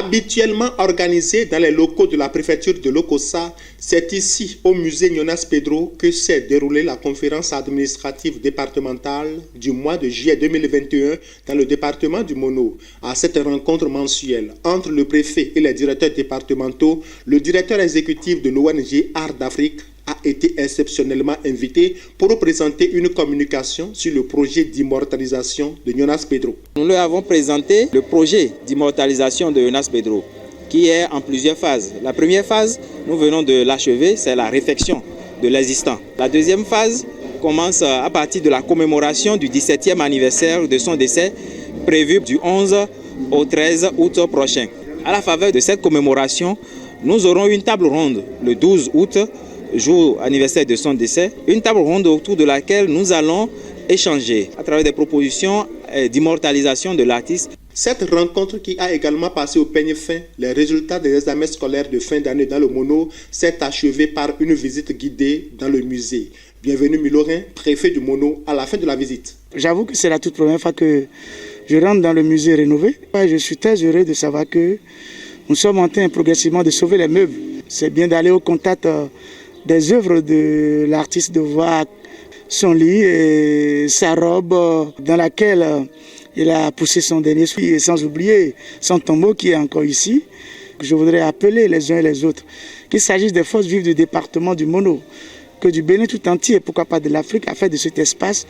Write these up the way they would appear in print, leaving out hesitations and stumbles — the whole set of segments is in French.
Habituellement organisée dans les locaux de la préfecture de Lokossa, c'est ici, au musée Jonas Pedro, que s'est déroulée la conférence administrative départementale du mois de juillet 2021 dans le département du Mono. À cette rencontre mensuelle entre le préfet et les directeurs départementaux, le directeur exécutif de l'ONG Art d'Afrique a été exceptionnellement invité pour présenter une communication sur le projet d'immortalisation de Jonas Pedro. Nous leur avons présenté le projet d'immortalisation de Jonas Pedro, qui est en plusieurs phases. La première phase, nous venons de l'achever, c'est la réflexion de l'existant. La deuxième phase commence à partir de la commémoration du 17e anniversaire de son décès, prévu du 11 au 13 août prochain. À la faveur de cette commémoration, nous aurons une table ronde le 12 août, jour anniversaire de son décès, une table ronde autour de laquelle nous allons échanger à travers des propositions d'immortalisation de l'artiste. Cette rencontre qui a également passé au peigne fin les résultats des examens scolaires de fin d'année dans le Mono s'est achevée par une visite guidée dans le musée. Bienvenue Milorin, préfet du Mono, à la fin de la visite. J'avoue que c'est la toute première fois que je rentre dans le musée rénové. Je suis très heureux de savoir que nous sommes en train progressivement de sauver les meubles. C'est bien d'aller au contact des œuvres de l'artiste, de voir son lit et sa robe dans laquelle il a poussé son dernier souffle, et sans oublier son tombeau qui est encore ici. Je voudrais appeler les uns et les autres qu'il s'agisse des forces vives du département du Mono, que du Bénin tout entier, et pourquoi pas de l'Afrique, à faire de cet espace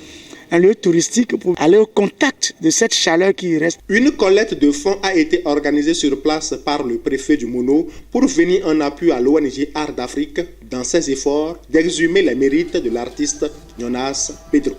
un lieu touristique pour aller au contact de cette chaleur qui reste. Une collecte de fonds a été organisée sur place par le préfet du Mono pour venir en appui à l'ONG Art d'Afrique dans ses efforts d'exhumer les mérites de l'artiste Jonas Pedro.